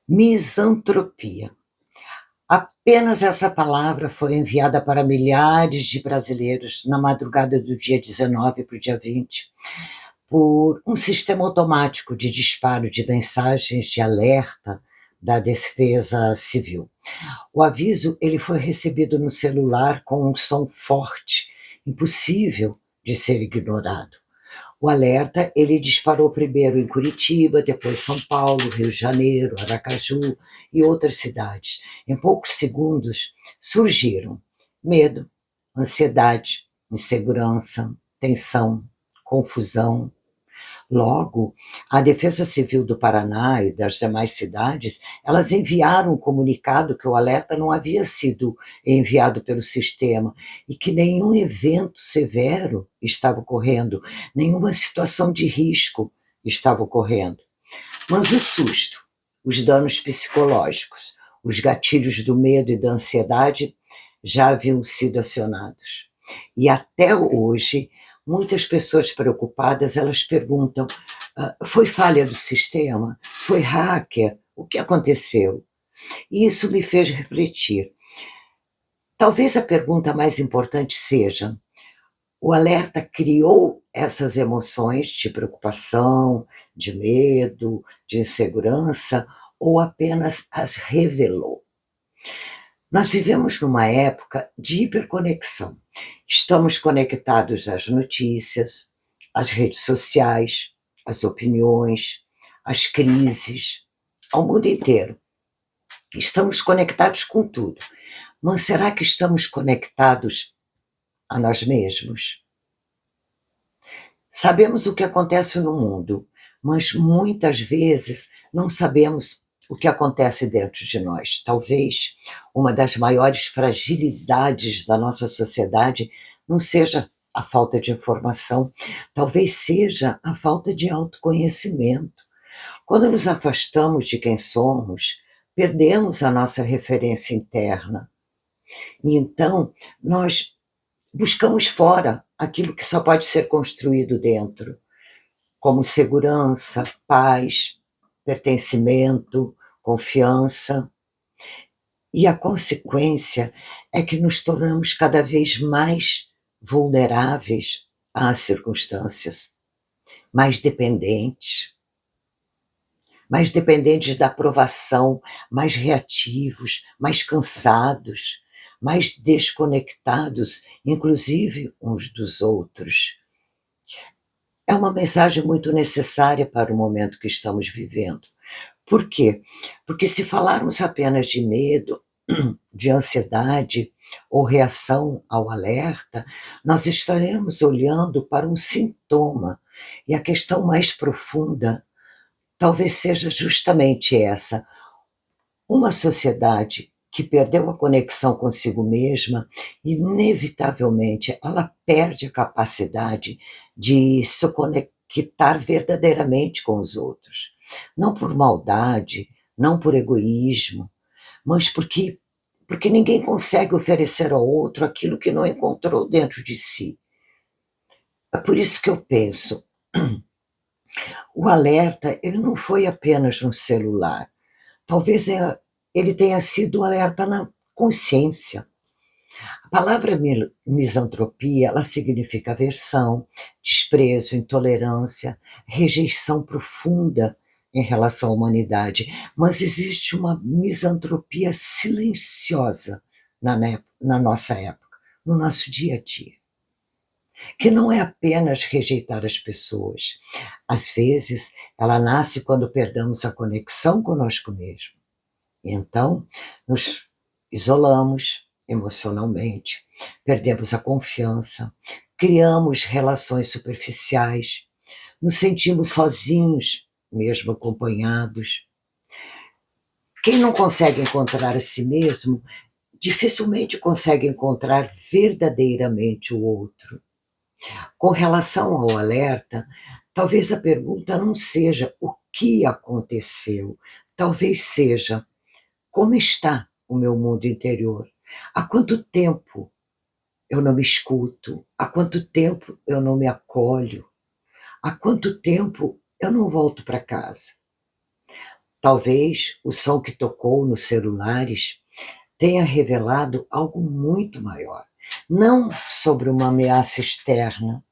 Misantropia. Apenas essa palavra foi enviada para milhares de brasileiros na madrugada do dia 19 para o dia 20, por um sistema automático de disparo de mensagens de alerta da Defesa Civil. O aviso ele foi recebido no celular com um som forte, impossível de ser ignorado. O alerta, ele disparou primeiro em Curitiba, depois São Paulo, Rio de Janeiro, Aracaju e outras cidades. Em poucos segundos surgiram medo, ansiedade, insegurança, tensão, confusão. Logo, a Defesa Civil do Paraná e das demais cidades, elas enviaram um comunicado que o alerta não havia sido enviado pelo sistema e que nenhum evento severo estava ocorrendo, nenhuma situação de risco estava ocorrendo. Mas o susto, os danos psicológicos, os gatilhos do medo e da ansiedade já haviam sido acionados. E até hoje, muitas pessoas preocupadas, elas perguntam: foi falha do sistema? Foi hacker? O que aconteceu? E isso me fez refletir. Talvez a pergunta mais importante seja: o alerta criou essas emoções de preocupação, de medo, de insegurança, ou apenas as revelou? Nós vivemos numa época de hiperconexão. Estamos conectados às notícias, às redes sociais, às opiniões, às crises, ao mundo inteiro. Estamos conectados com tudo. Mas será que estamos conectados a nós mesmos? Sabemos o que acontece no mundo, mas muitas vezes não sabemos o que acontece dentro de nós. Talvez uma das maiores fragilidades da nossa sociedade não seja a falta de informação, talvez seja a falta de autoconhecimento. Quando nos afastamos de quem somos, perdemos a nossa referência interna. E então nós buscamos fora aquilo que só pode ser construído dentro, como segurança, paz, pertencimento, confiança. E a consequência é que nos tornamos cada vez mais vulneráveis às circunstâncias, mais dependentes, mais dependentes da aprovação, mais reativos, mais cansados, mais desconectados, inclusive uns dos outros. É uma mensagem muito necessária para o momento que estamos vivendo. Por quê? Porque se falarmos apenas de medo, de ansiedade ou reação ao alerta, nós estaremos olhando para um sintoma. E a questão mais profunda talvez seja justamente essa: uma sociedade que perdeu a conexão consigo mesma, inevitavelmente ela perde a capacidade de se conectar verdadeiramente com os outros. Não por maldade, não por egoísmo, mas porque ninguém consegue oferecer ao outro aquilo que não encontrou dentro de si. É por isso que eu penso, o alerta, ele não foi apenas no celular. Talvez ele tenha sido um alerta na consciência. A palavra misantropia, ela significa aversão, desprezo, intolerância, rejeição profunda em relação à humanidade. Mas existe uma misantropia silenciosa na nossa época, no nosso dia a dia, que não é apenas rejeitar as pessoas. Às vezes, ela nasce quando perdemos a conexão conosco mesmo. Então, nos isolamos emocionalmente, perdemos a confiança, criamos relações superficiais, nos sentimos sozinhos, mesmo acompanhados. Quem não consegue encontrar a si mesmo, dificilmente consegue encontrar verdadeiramente o outro. Com relação ao alerta, talvez a pergunta não seja o que aconteceu, talvez seja: como está o meu mundo interior? Há quanto tempo eu não me escuto? Há quanto tempo eu não me acolho? Há quanto tempo eu não volto para casa? Talvez o som que tocou nos celulares tenha revelado algo muito maior, não sobre uma ameaça externa,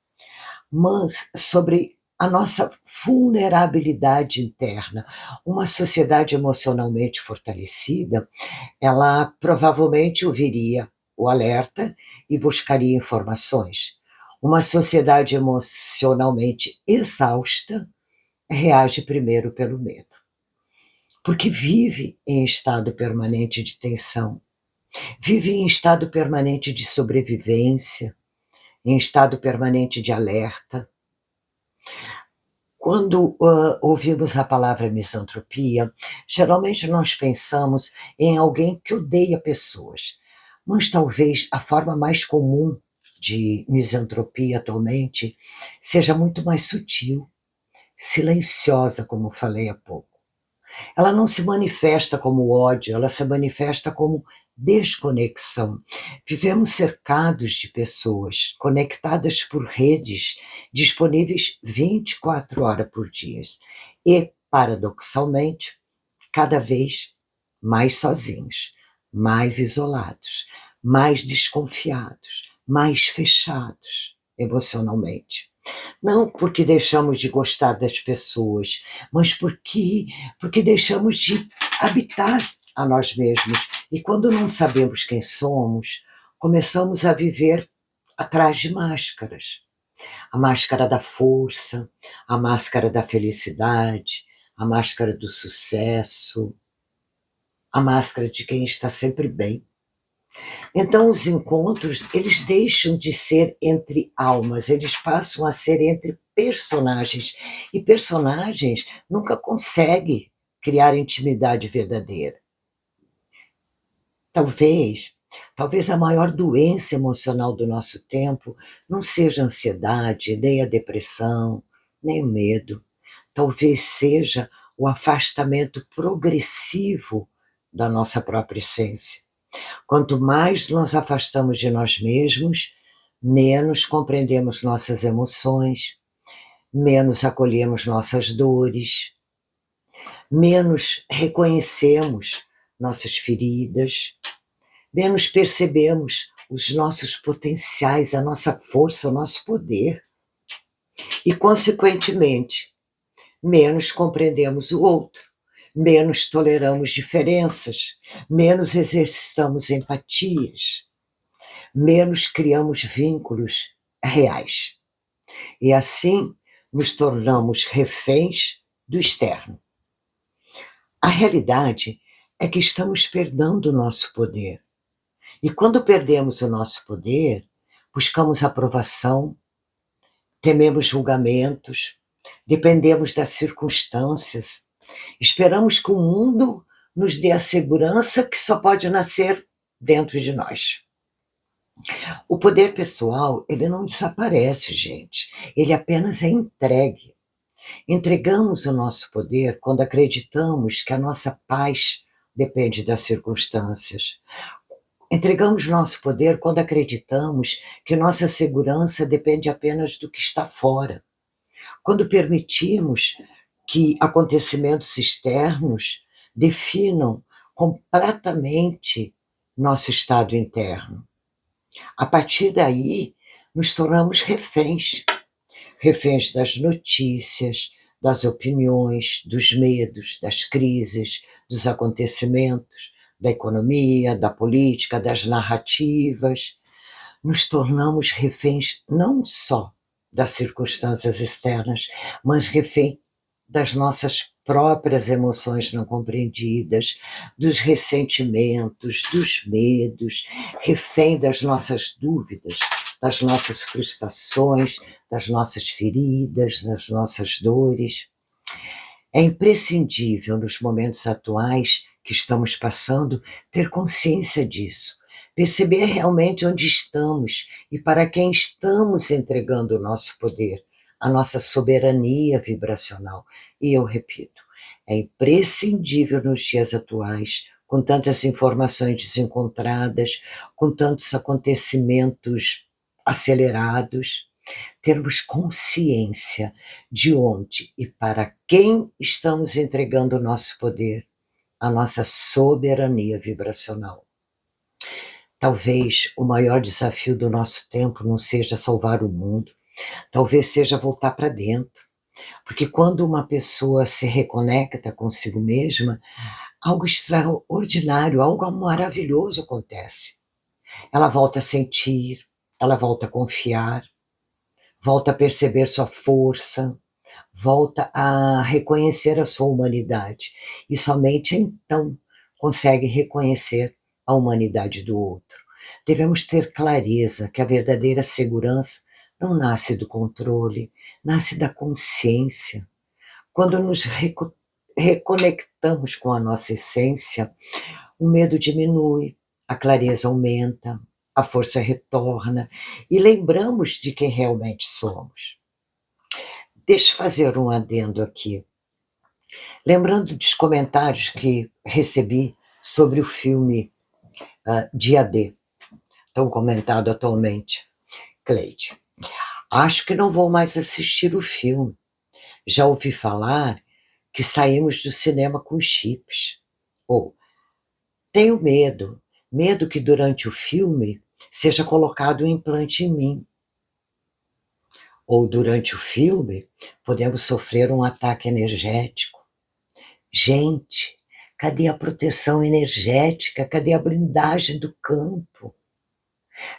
mas sobre a nossa vulnerabilidade interna. Uma sociedade emocionalmente fortalecida, ela provavelmente ouviria o alerta e buscaria informações. Uma sociedade emocionalmente exausta reage primeiro pelo medo, porque vive em estado permanente de tensão, vive em estado permanente de sobrevivência, em estado permanente de alerta. Quando ouvimos a palavra misantropia, geralmente nós pensamos em alguém que odeia pessoas, mas talvez a forma mais comum de misantropia atualmente seja muito mais sutil, silenciosa, como falei há pouco. Ela não se manifesta como ódio, ela se manifesta como desconexão. Vivemos cercados de pessoas, conectadas por redes, disponíveis 24 horas por dia. E, paradoxalmente, cada vez mais sozinhos, mais isolados, mais desconfiados, mais fechados emocionalmente. Não porque deixamos de gostar das pessoas, mas porque deixamos de habitar a nós mesmos. E quando não sabemos quem somos, começamos a viver atrás de máscaras. A máscara da força, a máscara da felicidade, a máscara do sucesso, a máscara de quem está sempre bem. Então os encontros, eles deixam de ser entre almas, eles passam a ser entre personagens. E personagens nunca conseguem criar intimidade verdadeira. Talvez, talvez a maior doença emocional do nosso tempo não seja a ansiedade, nem a depressão, nem o medo. Talvez seja o afastamento progressivo da nossa própria essência. Quanto mais nos afastamos de nós mesmos, menos compreendemos nossas emoções, menos acolhemos nossas dores, menos reconhecemos nossas feridas, menos percebemos os nossos potenciais, a nossa força, o nosso poder. E, consequentemente, menos compreendemos o outro, menos toleramos diferenças, menos exercitamos empatias, menos criamos vínculos reais. E assim nos tornamos reféns do externo. A realidade é que estamos perdendo o nosso poder. E quando perdemos o nosso poder, buscamos aprovação, tememos julgamentos, dependemos das circunstâncias, esperamos que o mundo nos dê a segurança que só pode nascer dentro de nós. O poder pessoal, ele não desaparece, gente. Ele apenas é entregue. Entregamos o nosso poder quando acreditamos que a nossa paz depende das circunstâncias. Entregamos nosso poder quando acreditamos que nossa segurança depende apenas do que está fora. Quando permitimos que acontecimentos externos definam completamente nosso estado interno. A partir daí, nos tornamos reféns. Reféns das notícias, das opiniões, dos medos, das crises, dos acontecimentos, da economia, da política, das narrativas. Nos tornamos reféns não só das circunstâncias externas, mas refém das nossas próprias emoções não compreendidas, dos ressentimentos, dos medos, refém das nossas dúvidas, das nossas frustrações, das nossas feridas, das nossas dores. É imprescindível, nos momentos atuais que estamos passando, ter consciência disso, perceber realmente onde estamos e para quem estamos entregando o nosso poder, a nossa soberania vibracional. E eu repito, é imprescindível nos dias atuais, com tantas informações desencontradas, com tantos acontecimentos acelerados, termos consciência de onde e para quem estamos entregando o nosso poder, a nossa soberania vibracional. Talvez o maior desafio do nosso tempo não seja salvar o mundo, talvez seja voltar para dentro. Porque quando uma pessoa se reconecta consigo mesma, algo extraordinário, algo maravilhoso acontece. Ela volta a sentir, ela volta a confiar, volta a perceber sua força, volta a reconhecer a sua humanidade. E somente então consegue reconhecer a humanidade do outro. Devemos ter clareza que a verdadeira segurança não nasce do controle, nasce da consciência. Quando nos reconectamos com a nossa essência, o medo diminui, a clareza aumenta, a força retorna e lembramos de quem realmente somos. Deixa eu fazer um adendo aqui. Lembrando dos comentários que recebi sobre o filme Dia D, tão comentado atualmente. Cleide, acho que não vou mais assistir o filme. Já ouvi falar que saímos do cinema com chips. Ou tenho medo que durante o filme seja colocado um implante em mim. Ou durante o filme podemos sofrer um ataque energético. Gente, cadê a proteção energética? Cadê a blindagem do campo?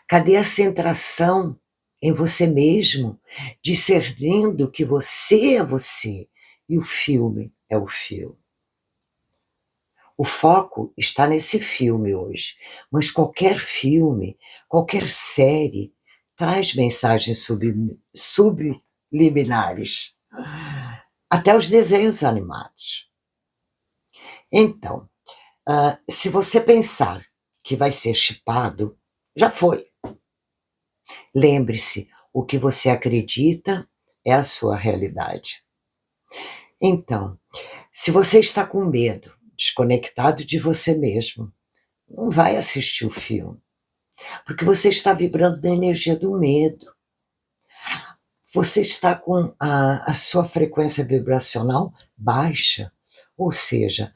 Cadê a centração em você mesmo, discernindo que você é você e o filme é o filme? O foco está nesse filme hoje, mas qualquer filme, qualquer série, traz mensagens subliminares, até os desenhos animados. Então, se você pensar que vai ser chipado, já foi. Lembre-se, o que você acredita é a sua realidade. Então, se você está com medo, desconectado de você mesmo, não vai assistir o filme, porque você está vibrando na energia do medo. Você está com a sua frequência vibracional baixa, ou seja,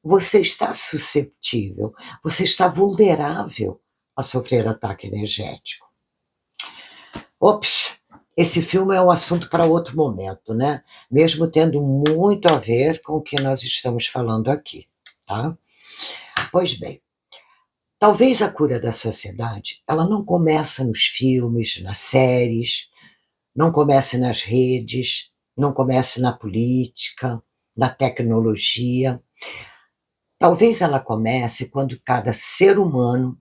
você está susceptível, você está vulnerável a sofrer ataque energético. Ops, esse filme é um assunto para outro momento, né? Mesmo tendo muito a ver com o que nós estamos falando aqui, tá? Pois bem, talvez a cura da sociedade, ela não começa nos filmes, nas séries, não comece nas redes, não comece na política, na tecnologia. Talvez ela comece quando cada ser humano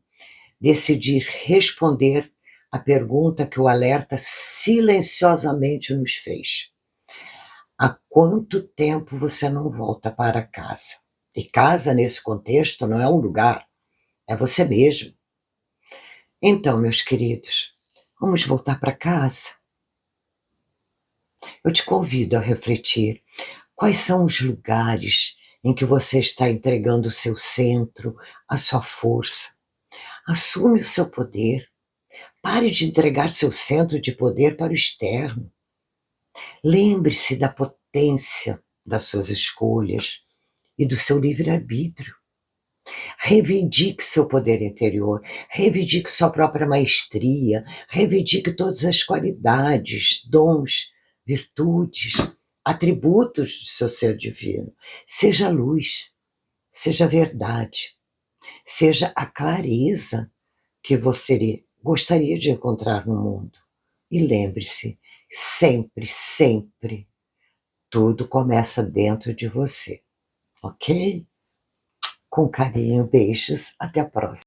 decidir responder a pergunta que o alerta silenciosamente nos fez. Há quanto tempo você não volta para casa? E casa, nesse contexto, não é um lugar, é você mesmo. Então, meus queridos, vamos voltar para casa? Eu te convido a refletir quais são os lugares em que você está entregando o seu centro, a sua força. Assume o seu poder. Pare de entregar seu centro de poder para o externo. Lembre-se da potência das suas escolhas e do seu livre-arbítrio. Reivindique seu poder interior, reivindique sua própria maestria, reivindique todas as qualidades, dons, virtudes, atributos do seu ser divino. Seja luz, seja verdade, seja a clareza que você gostaria de encontrar no mundo. E lembre-se, sempre, sempre, tudo começa dentro de você, ok? Com carinho, beijos, até a próxima.